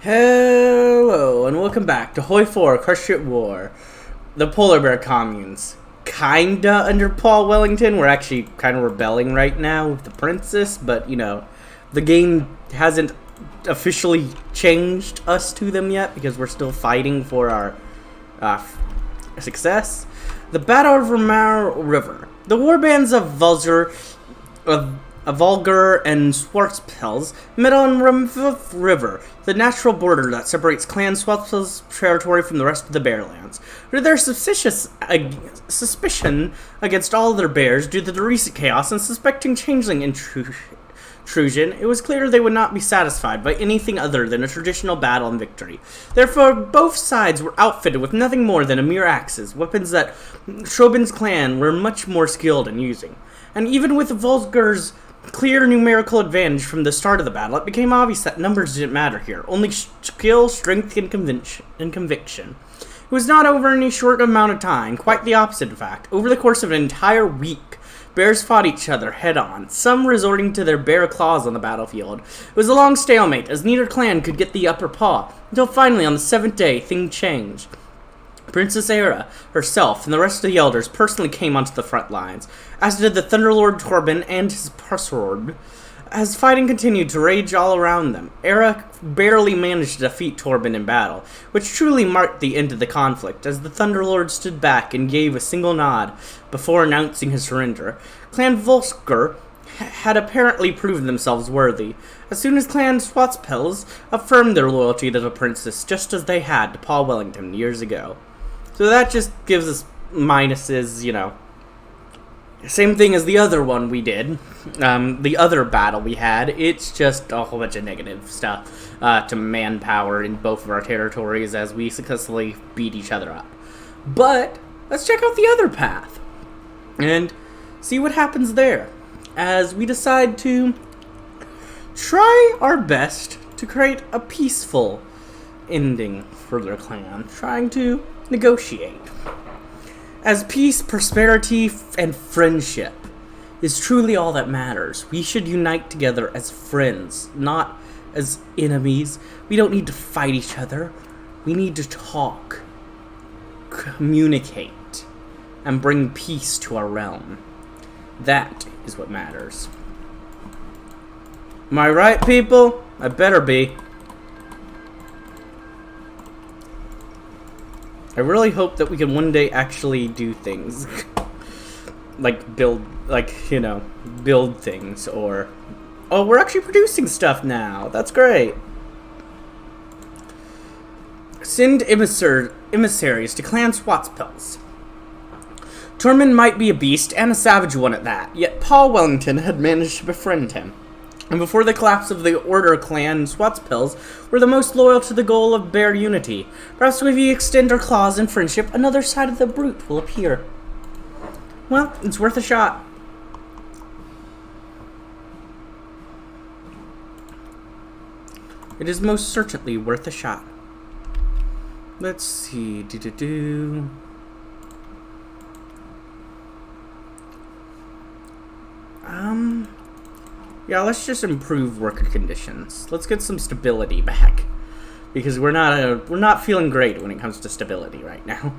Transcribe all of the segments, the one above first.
Hello, and welcome back to Hoi 4 Crush Ship War. The Polar Bear Communes. Kinda under Paul Wellington. We're actually kind of rebelling right now with the princess, but, the game hasn't officially changed us to them yet because we're still fighting for our success. The Battle of Ramar River. The warbands of Vulgar and Schwarzpels met on Ramvuth River, the natural border that separates Clan Schwarzpels' territory from the rest of the Bearlands. Due to their suspicion against all other bears due to the recent chaos and suspecting changeling intrusion, it was clear they would not be satisfied by anything other than a traditional battle and victory. Therefore, both sides were outfitted with nothing more than a mere axes, weapons that Shobin's clan were much more skilled in using. And even with Vulgar's clear numerical advantage from the start of the battle, it became obvious that numbers didn't matter here, only skill, strength, and conviction. It was not over any short amount of time, quite the opposite in fact. Over the course of an entire week, bears fought each other head-on, some resorting to their bare claws on the battlefield. It was a long stalemate, as neither clan could get the upper paw, until finally on the 7th day, things changed. Princess Era herself and the rest of the elders personally came onto the front lines, as did the Thunderlord Torben and his Parsorb. As fighting continued to rage all around them, Era barely managed to defeat Torben in battle, which truly marked the end of the conflict, as the Thunderlord stood back and gave a single nod before announcing his surrender. Clan Volsker had apparently proven themselves worthy, as soon as Clan Schwarzpels affirmed their loyalty to the princess, just as they had to Paul Wellington years ago. So that just gives us minuses, Same thing as the other one we did, the other battle we had. It's just a whole bunch of negative stuff to manpower in both of our territories as we successfully beat each other up. But let's check out the other path and see what happens there as we decide to try our best to create a peaceful ending for their clan, trying to negotiate. As peace, prosperity, and friendship is truly all that matters. We should unite together as friends, not as enemies. We don't need to fight each other. We need to talk, communicate, and bring peace to our realm. That is what matters. Am I right, people? I better be. I really hope that we can one day actually do things. build things, or... Oh, we're actually producing stuff now! That's great! Send emissaries to Clan Schwarzpels. Tormund might be a beast, and a savage one at that, yet Paul Wellington had managed to befriend him. And before the collapse of the Order Clan, Schwarzpels were the most loyal to the goal of bear unity. Perhaps if we extend our claws in friendship, another side of the brute will appear. Well, it's worth a shot. It is most certainly worth a shot. Let's see. Yeah, let's just improve worker conditions. Let's get some stability back, because we're not feeling great when it comes to stability right now.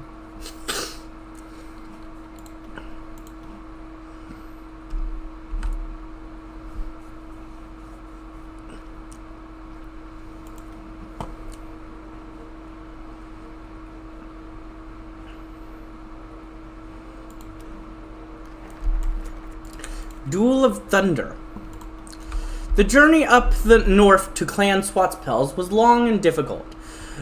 Duel of Thunder. The journey up the north to Clan Schwarzpels was long and difficult.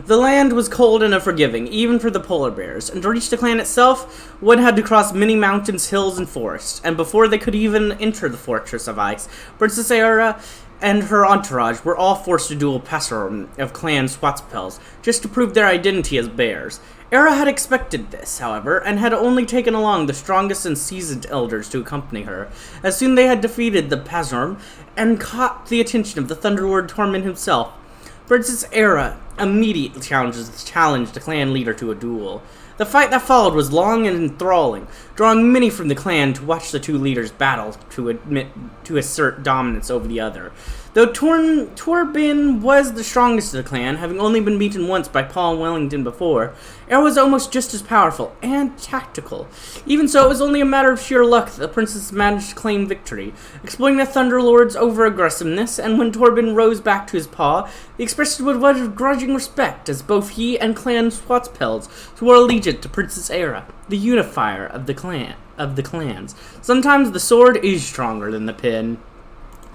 The land was cold and unforgiving, even for the polar bears, and to reach the clan itself, one had to cross many mountains, hills, and forests, and before they could even enter the fortress of ice, Princess Era and her entourage were all forced to duel Passer of Clan Schwarzpels, just to prove their identity as bears. Era had expected this, however, and had only taken along the strongest and seasoned elders to accompany her. As soon they had defeated the Passer and caught the attention of the Thunderlord Tormund himself, Princess Era immediately challenged the clan leader to a duel. The fight that followed was long and enthralling, drawing many from the clan to watch the two leaders battle to assert dominance over the other. Though Torbin was the strongest of the clan, having only been beaten once by Paul Wellington before, Er was almost just as powerful and tactical. Even so, it was only a matter of sheer luck that the princess managed to claim victory, exploiting the Thunderlord's over-aggressiveness, and when Torbin rose back to his paw, he expressed it with grudging respect, as both he and Clan Schwarzpelz swore allegiance to Princess Era, the unifier of the clans. Sometimes the sword is stronger than the pen.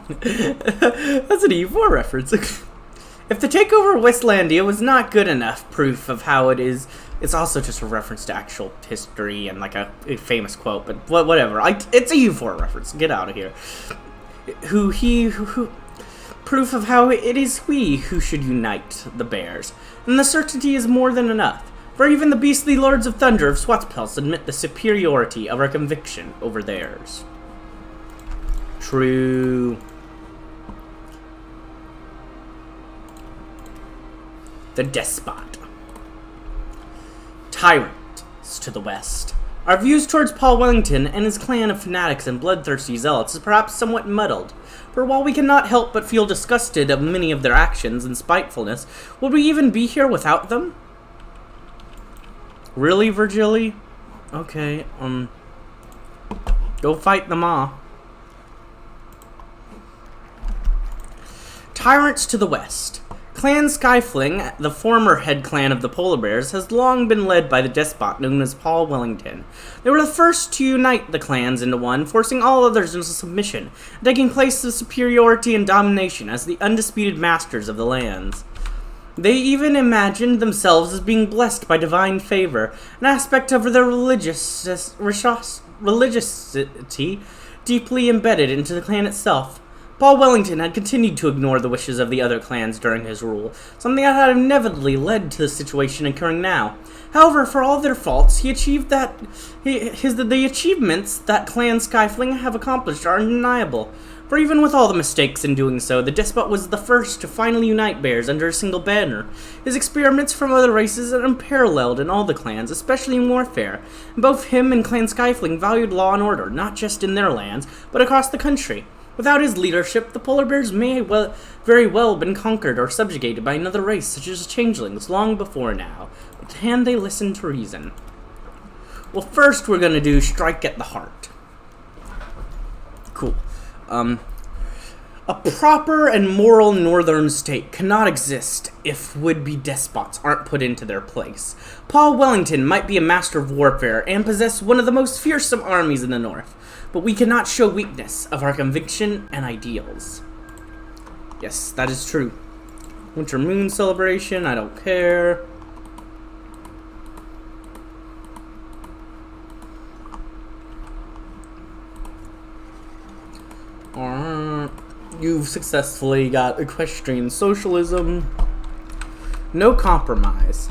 That's an E4 reference. If the takeover of Westlandia was not good enough proof of how it is, it's also just a reference to actual history and like a famous quote, but whatever. It's a U4 reference. Get out of here. Proof of how it is we who should unite the bears. And the certainty is more than enough. For even the beastly Lords of Thunder of Schwarzpelz admit the superiority of our conviction over theirs. True. The Despot. Tyrants to the west. Our views towards Paul Wellington and his clan of fanatics and bloodthirsty zealots is perhaps somewhat muddled, for while we cannot help but feel disgusted of many of their actions and spitefulness, would we even be here without them? Really, Virgili? Okay, go fight them all. Tyrants to the west. Clan Skyfling, the former head clan of the Polar Bears, has long been led by the despot known as Paul Wellington. They were the first to unite the clans into one, forcing all others into submission, taking place of superiority and domination as the undisputed masters of the lands. They even imagined themselves as being blessed by divine favor, an aspect of their religiosity deeply embedded into the clan itself. Paul Wellington had continued to ignore the wishes of the other clans during his rule, something that had inevitably led to the situation occurring now. However, for all their faults, the achievements that Clan Skyfling have accomplished are undeniable. For even with all the mistakes in doing so, the despot was the first to finally unite bears under a single banner. His experiments from other races are unparalleled in all the clans, especially in warfare. Both him and Clan Skyfling valued law and order, not just in their lands, but across the country. Without his leadership, the polar bears may very well have been conquered or subjugated by another race, such as changelings, long before now. But can they listen to reason? Well, first we're going to do Strike at the Heart. Cool. A proper and moral northern state cannot exist if would-be despots aren't put into their place. Paul Wellington might be a master of warfare and possess one of the most fearsome armies in the north, but we cannot show weakness of our conviction and ideals. Yes, that is true. Winter Moon celebration, I don't care. You've successfully got equestrian socialism. No compromise.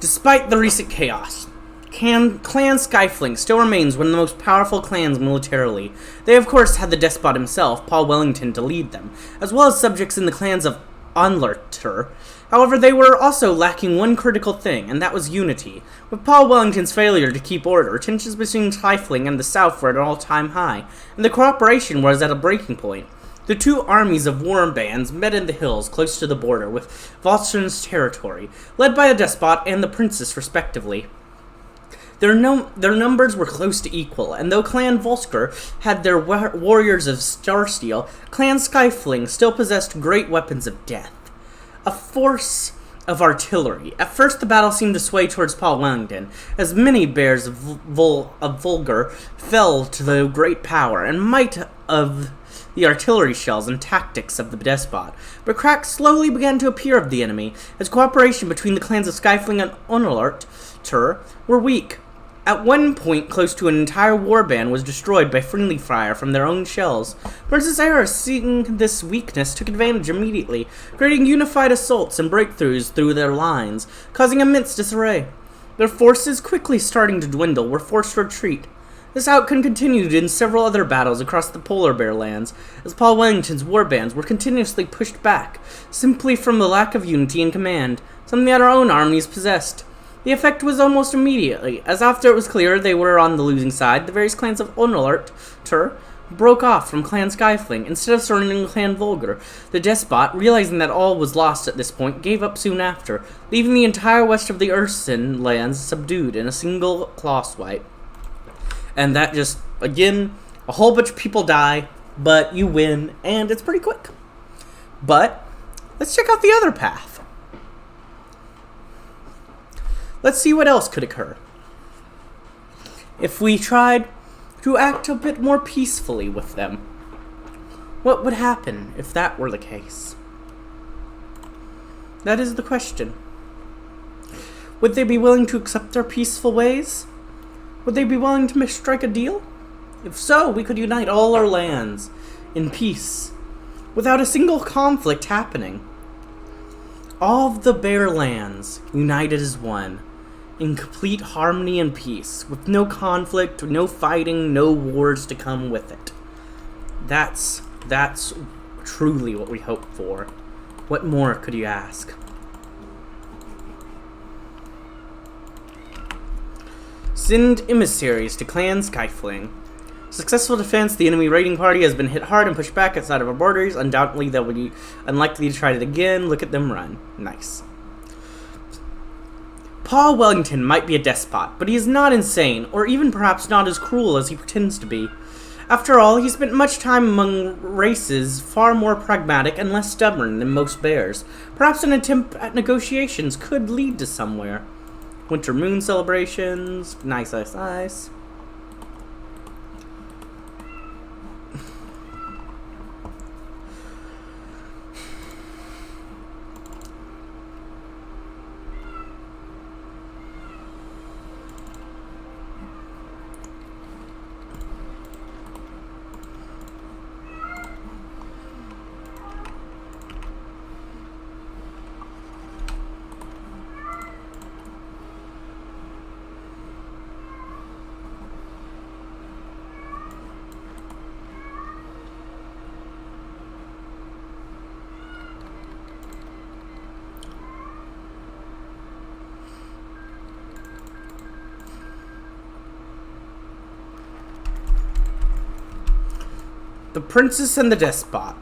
Despite the recent chaos, Clan Skyfling still remains one of the most powerful clans militarily. They of course had the despot himself, Paul Wellington, to lead them, as well as subjects in the clans of Onlerter. However, they were also lacking one critical thing, and that was unity. With Paul Wellington's failure to keep order, tensions between Skyfling and the South were at an all-time high, and the cooperation was at a breaking point. The two armies of war bands met in the hills close to the border with Volston's territory, led by the despot and the princess respectively. Their numbers were close to equal, and though Clan Volsker had their warriors of Starsteel, Clan Skyfling still possessed great weapons of death. A force of artillery. At first the battle seemed to sway towards Paul Wellington, as many bears of Vulgar fell to the great power and might of the artillery shells and tactics of the despot, but cracks slowly began to appear of the enemy, as cooperation between the clans of Skyfling and Onlerter were weak. At one point, close to an entire warband was destroyed by friendly fire from their own shells. Princess Era, seeing this weakness, took advantage immediately, creating unified assaults and breakthroughs through their lines, causing immense disarray. Their forces, quickly starting to dwindle, were forced to retreat. This outcome continued in several other battles across the polar bear lands, as Paul Wellington's warbands were continuously pushed back, simply from the lack of unity and command, something that our own armies possessed. The effect was almost immediately, as after it was clear they were on the losing side, the various clans of Onalurt broke off from Clan Skyfling, instead of surrendering Clan Vulgar. The despot, realizing that all was lost at this point, gave up soon after, leaving the entire west of the Ursen lands subdued in a single claw swipe. And that just, again, a whole bunch of people die, but you win, and it's pretty quick. But let's check out the other path. Let's see what else could occur if we tried to act a bit more peacefully with them. What would happen if that were the case? That is the question. Would they be willing to accept our peaceful ways? Would they be willing to strike a deal? If so, we could unite all our lands in peace, without a single conflict happening. All of the Bear lands united as one, in complete harmony and peace, with no conflict, no fighting, no wars to come with it. That's truly what we hope for. What more could you ask? Send emissaries to Clan Skyfling. Successful defense, the enemy raiding party has been hit hard and pushed back outside of our borders. Undoubtedly, they'll be unlikely to try it again. Look at them run. Nice. Paul Wellington might be a despot, but he is not insane, or even perhaps not as cruel as he pretends to be. After all, he spent much time among races far more pragmatic and less stubborn than most bears. Perhaps an attempt at negotiations could lead to somewhere. Winter moon celebrations, nice. The Princess and the Despot.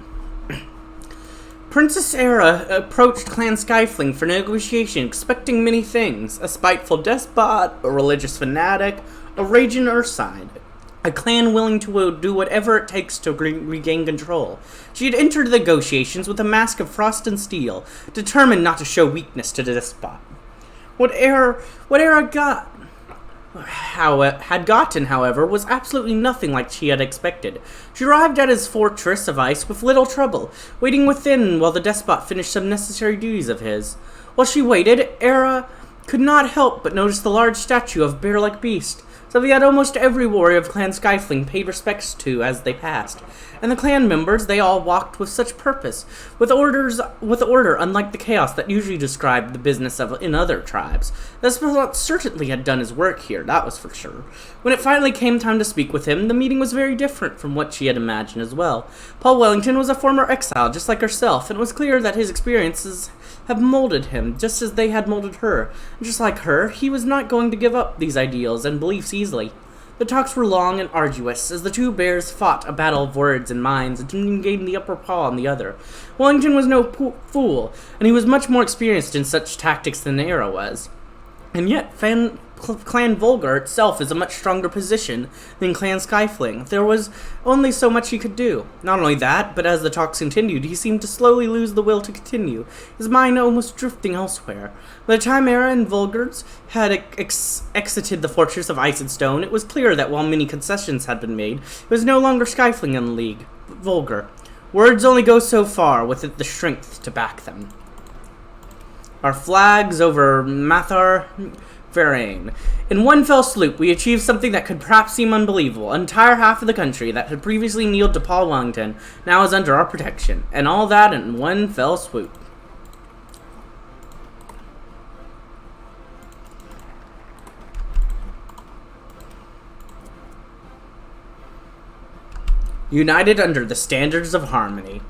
Princess Era approached Clan Skyfling for negotiation, expecting many things: a spiteful despot, a religious fanatic, a raging Ursine, a clan willing to do whatever it takes to regain control. She had entered the negotiations with a mask of frost and steel, determined not to show weakness to the despot. What Era had gotten, however, was absolutely nothing like she had expected. She arrived at his fortress of ice with little trouble, waiting within while the despot finished some necessary duties of his. While she waited, Era could not help but notice the large statue of bear-like beast, something that almost every warrior of Clan Skyfling paid respects to as they passed. And the clan members, they all walked with such purpose, with order unlike the chaos that usually described the business in other tribes. The despot certainly had done his work here, that was for sure. When it finally came time to speak with him, the meeting was very different from what she had imagined as well. Paul Wellington was a former exile, just like herself, and it was clear that his experiences have molded him, just as they had molded her. And just like her, he was not going to give up these ideals and beliefs easily. The talks were long and arduous, as the two bears fought a battle of words and minds, and gained the upper paw on the other. Wellington was no fool, and he was much more experienced in such tactics than Era was. And yet, Clan Vulgar itself is a much stronger position than Clan Skyfling. There was only so much he could do. Not only that, but as the talks continued, he seemed to slowly lose the will to continue, his mind almost drifting elsewhere. By the time Era and Vulgars had exited the fortress of ice and stone, it was clear that while many concessions had been made, it was no longer Skyfling in the league, but Vulgar. Words only go so far with the strength to back them. Our flags over Mathar Varain. In one fell swoop, we achieved something that could perhaps seem unbelievable. An entire half of the country that had previously kneeled to Paul Wellington now is under our protection, and all that in one fell swoop. United under the standards of harmony.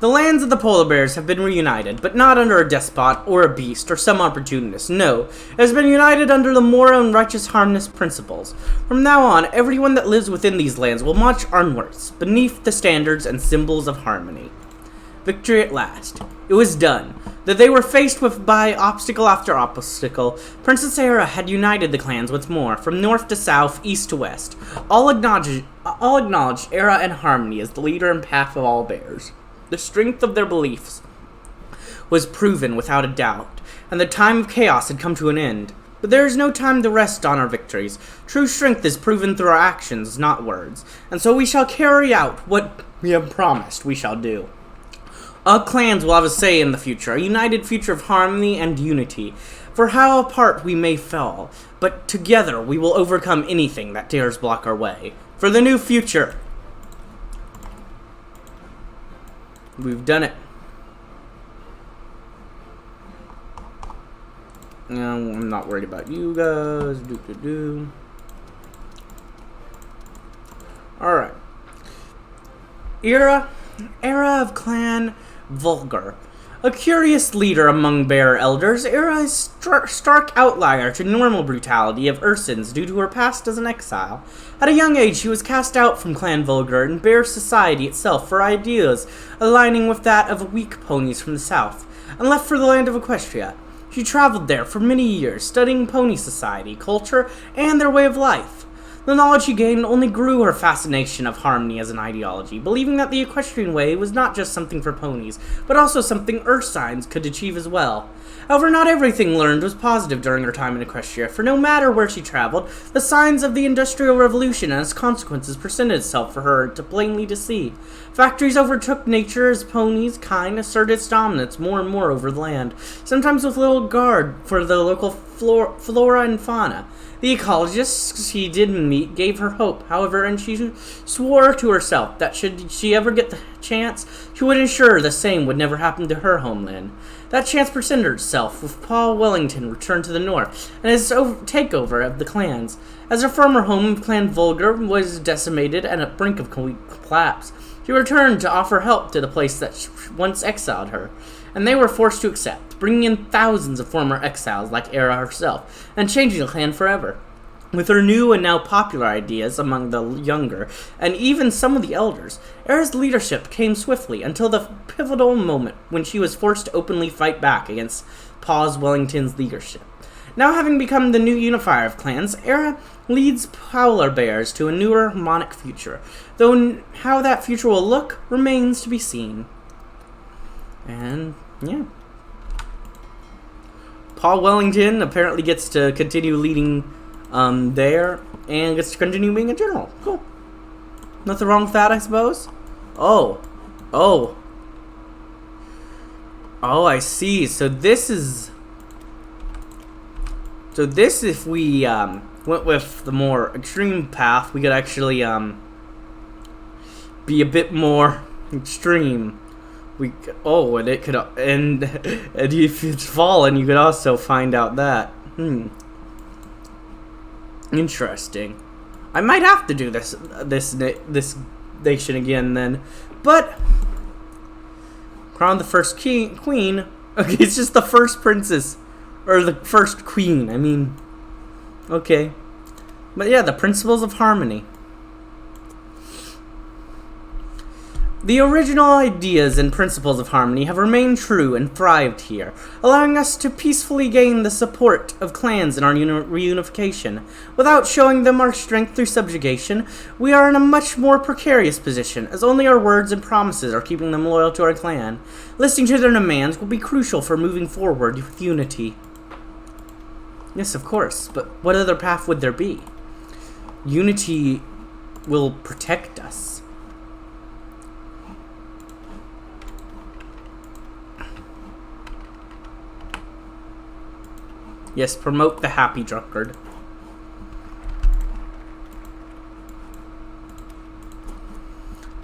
The lands of the polar bears have been reunited, but not under a despot or a beast or some opportunist. No, it has been united under the moral and righteous harmless principles. From now on, everyone that lives within these lands will march onwards, beneath the standards and symbols of harmony. Victory at last. It was done. Though they were faced with by obstacle after obstacle, Princess Era had united the clans once more, from north to south, east to west. All acknowledged Era and Harmony as the leader and path of all bears. The strength of their beliefs was proven without a doubt, and the time of chaos had come to an end. But there is no time to rest on our victories. True strength is proven through our actions, not words, and so we shall carry out what we have promised we shall do. All clans will have a say in the future, a united future of harmony and unity. For how apart we may fall, but together we will overcome anything that dares block our way. For the new future. We've done it. No, I'm not worried about you guys. Alright. Era of Clan Vulgar. A curious leader among bear elders, Era is stark outlier to normal brutality of Ursins due to her past as an exile. At a young age, she was cast out from Clan Vulgar and bear society itself for ideas aligning with that of weak ponies from the south, and left for the land of Equestria. She traveled there for many years, studying pony society, culture, and their way of life. The knowledge she gained only grew her fascination of harmony as an ideology, believing that the equestrian way was not just something for ponies, but also something Ursines could achieve as well. However, not everything learned was positive during her time in Equestria, for no matter where she traveled, the signs of the Industrial Revolution and its consequences presented itself for her to plainly to see. Factories overtook nature as ponies' kind asserted its dominance more and more over the land, sometimes with little regard for the local flora and fauna. The ecologists she did meet gave her hope, however, and she swore to herself that should she ever get the chance, she would ensure the same would never happen to her homeland. That chance presented itself with Paul Wellington returned to the north, and his takeover of the clans. As her former home of Clan Vulgar was decimated and at brink of collapse, she returned to offer help to the place that once exiled her, and they were forced to accept, bringing in thousands of former exiles like Era herself, and changing the clan forever. With her new and now popular ideas among the younger, and even some of the elders, Era's leadership came swiftly until the pivotal moment when she was forced to openly fight back against Paul Wellington's leadership. Now having become the new unifier of clans, Era leads polar bears to a newer, harmonic future, though how that future will look remains to be seen. And, yeah. Paul Wellington apparently gets to continue leading there, and gets to continue being a general. Cool. Nothing wrong with that, I suppose? Oh, I see. So this, if we went with the more extreme path, we could actually be a bit more extreme. And it could, and if it's fallen, you could also find out that. Interesting. I might have to do this nation again then, but crown the first queen. Okay, it's just the first princess or the first queen. I mean, okay, but yeah, the principles of harmony. The original ideas and principles of harmony have remained true and thrived here, allowing us to peacefully gain the support of clans in our reunification. Without showing them our strength through subjugation, we are in a much more precarious position, as only our words and promises are keeping them loyal to our clan. Listening to their demands will be crucial for moving forward with unity. Yes, of course, but what other path would there be? Unity will protect us. Yes, promote the happy drunkard.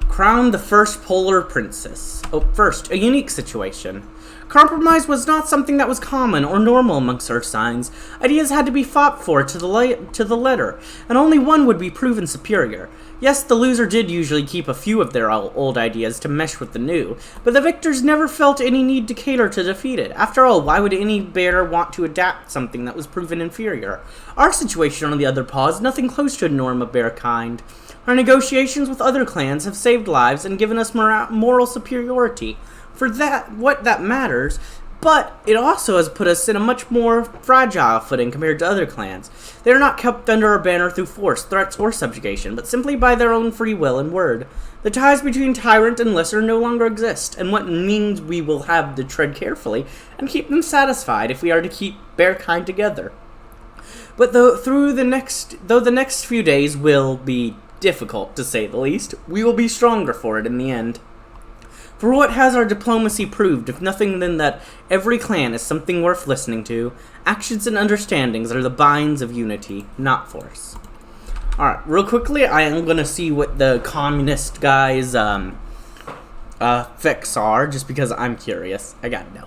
Crown the first polar princess. Oh, first, a unique situation. Compromise was not something that was common or normal amongst Earth signs. Ideas had to be fought for to the letter, and only one would be proven superior. Yes, the loser did usually keep a few of their old ideas to mesh with the new, but the victors never felt any need to cater to defeated. After all, why would any bear want to adapt something that was proven inferior? Our situation, on the other paw, is nothing close to a norm of bear kind. Our negotiations with other clans have saved lives and given us moral superiority. For what that matters, but it also has put us in a much more fragile footing compared to other clans. They are not kept under our banner through force, threats, or subjugation, but simply by their own free will and word. The ties between tyrant and lesser no longer exist, and what means we will have to tread carefully and keep them satisfied if we are to keep bearkind together. But though the next few days will be difficult, to say the least, we will be stronger for it in the end. For what has our diplomacy proved, if nothing than that every clan is something worth listening to? Actions and understandings are the binds of unity, not force. Alright, real quickly, I am going to see what the communist guy's effects are, just because I'm curious. I gotta know.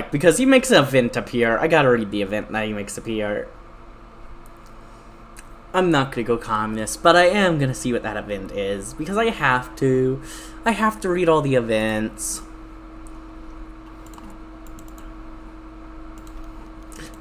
Because he makes an event up here. I gotta read the event that he makes up here. I'm not gonna go communist, but I am gonna see what that event is, because I have to. I have to read all the events.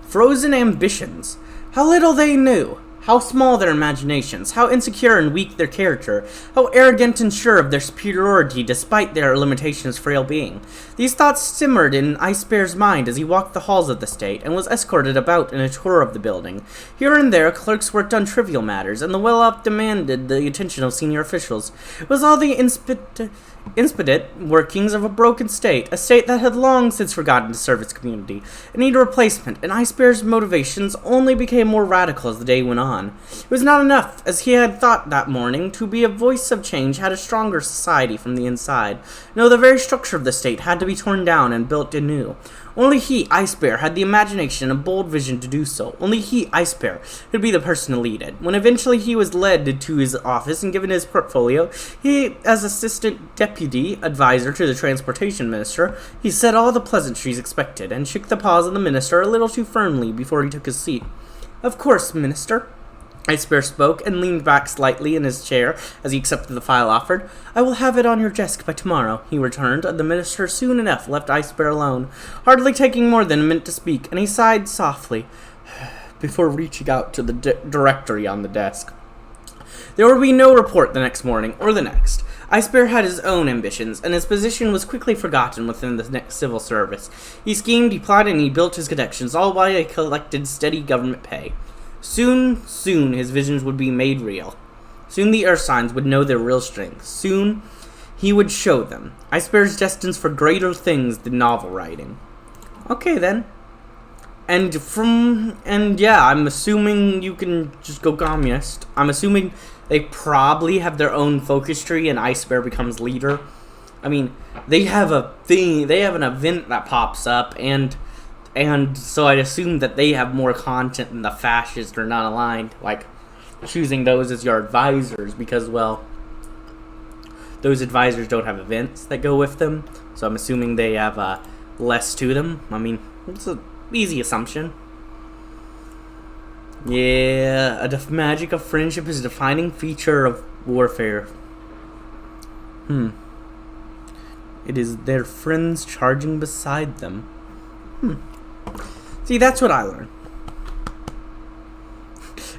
Frozen ambitions. How little they knew. How small their imaginations, how insecure and weak their character, how arrogant and sure of their superiority despite their limitations' frail being. These thoughts simmered in Ice Bear's mind as he walked the halls of the state and was escorted about in a tour of the building. Here and there, clerks worked on trivial matters, and the well-off demanded the attention of senior officials. It was all the inspedite workings of a broken state, a state that had long since forgotten to serve its community. It needed a replacement, and Ice Bear's motivations only became more radical as the day went on. It was not enough, as he had thought that morning, to be a voice of change had a stronger society from the inside. No, the very structure of the state had to be torn down and built anew. Only he, Ice Bear, had the imagination and bold vision to do so. Only he, Ice Bear, could be the person to lead it. When eventually he was led to his office and given his portfolio, he, as assistant deputy advisor to the transportation minister, he said all the pleasantries expected, and shook the paws of the minister a little too firmly before he took his seat. "Of course, minister," Ice Bear spoke, and leaned back slightly in his chair as he accepted the file offered. "I will have it on your desk by tomorrow," he returned, and the minister soon enough left Ice Bear alone, hardly taking more than a minute to speak, and he sighed softly before reaching out to the directory on the desk. There would be no report the next morning, or the next. Ice Bear had his own ambitions, and his position was quickly forgotten within the next civil service. He schemed, he plotted, and he built his connections, all while he collected steady government pay. Soon his visions would be made real. Soon the Earth signs would know their real strength. Soon he would show them. Ice Bear's destined for greater things than novel writing. Okay then. And yeah, I'm assuming you can just go communist. I'm assuming they probably have their own focus tree and Ice Bear becomes leader. I mean, they have an event that pops up, and so I'd assume that they have more content than the fascists or not aligned, like choosing those as your advisors because, well, those advisors don't have events that go with them, so I'm assuming they have less to them. I mean, it's an easy assumption. Yeah, the magic of friendship is a defining feature of warfare. It is their friends charging beside them. See, that's what I learned.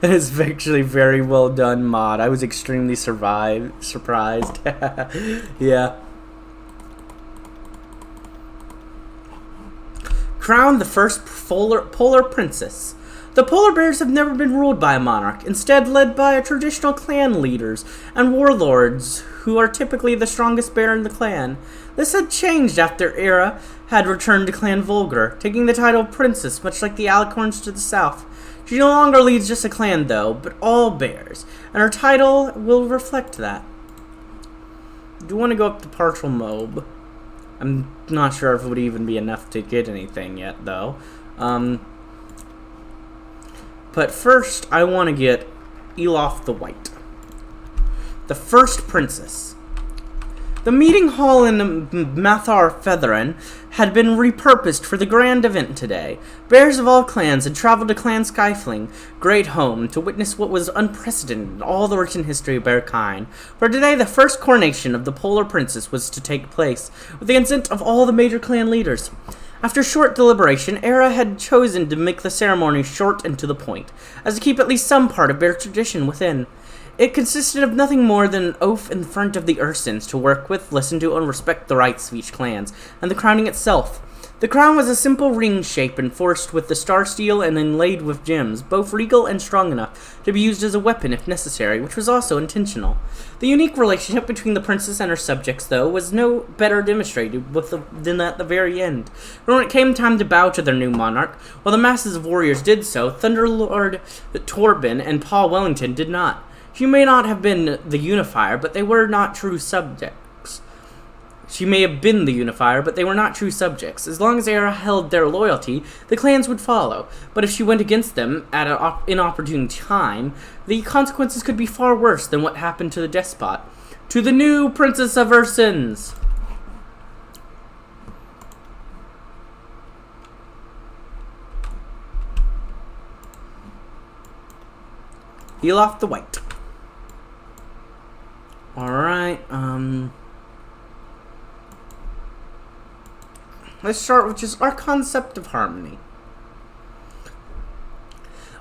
And it's actually very well done mod. I was extremely surprised. Yeah. Crowned the first polar princess. The polar bears have never been ruled by a monarch, instead led by traditional clan leaders and warlords who are typically the strongest bear in the clan. This had changed after Era had returned to Clan Vulgar, taking the title of princess, much like the Alicorns to the south. She no longer leads just a clan, though, but all bears, and her title will reflect that. I do want to go up to partial mob. I'm not sure if it would even be enough to get anything yet, though. But first, I want to get Elof the White. The first princess. The meeting hall in Mathar Featherin had been repurposed for the grand event today. Bears of all clans had traveled to Clan Skyfling, great home, to witness what was unprecedented in all the recent history of bear kind. For today, the first coronation of the Polar Princess was to take place, with the consent of all the major clan leaders. After short deliberation, Era had chosen to make the ceremony short and to the point, as to keep at least some part of bear tradition within. It consisted of nothing more than an oath in front of the Ursins to work with, listen to, and respect the rights of each clans, and the crowning itself. The crown was a simple ring shape enforced with the star steel and inlaid with gems, both regal and strong enough to be used as a weapon if necessary, which was also intentional. The unique relationship between the princess and her subjects, though, was no better demonstrated than at the very end. For when it came time to bow to their new monarch, while the masses of warriors did so, Thunderlord Torben and Paul Wellington did not. She may not have been the unifier, but they were not true subjects. She may have been the unifier, but they were not true subjects. As long as Era held their loyalty, the clans would follow. But if she went against them at an inopportune time, the consequences could be far worse than what happened to the despot. To the new Princess of Ursins! Heal off the white. Alright, let's start with just our concept of harmony.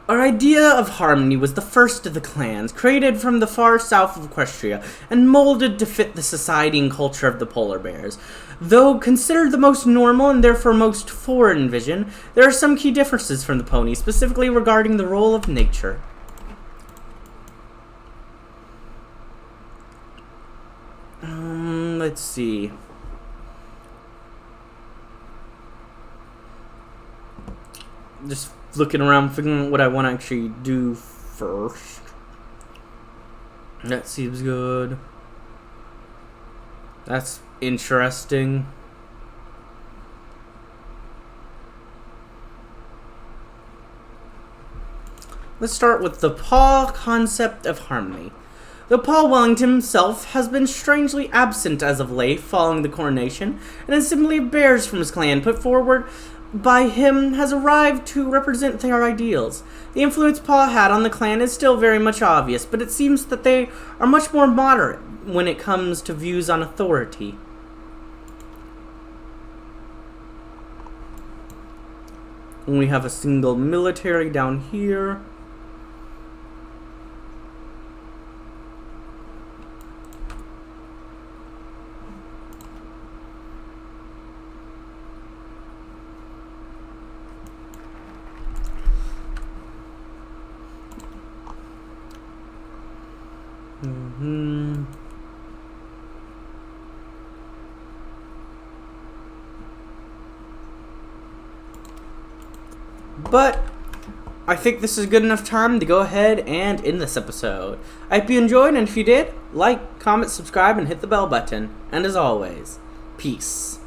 Our idea of harmony was the first of the clans, created from the far south of Equestria, and molded to fit the society and culture of the polar bears. Though considered the most normal and therefore most foreign vision, there are some key differences from the pony, specifically regarding the role of nature. Let's see. Just looking around, figuring out what I want to actually do first. That seems good. That's interesting. Let's start with the paw concept of harmony. Though Paul Wellington himself has been strangely absent as of late following the coronation, an assembly of bears from his clan put forward by him has arrived to represent their ideals. The influence Paul had on the clan is still very much obvious, but it seems that they are much more moderate when it comes to views on authority. And we have a single military down here. But I think this is good enough time to go ahead and end this episode. I hope you enjoyed, and if you did, like, comment, subscribe, and hit the bell button. And as always, peace.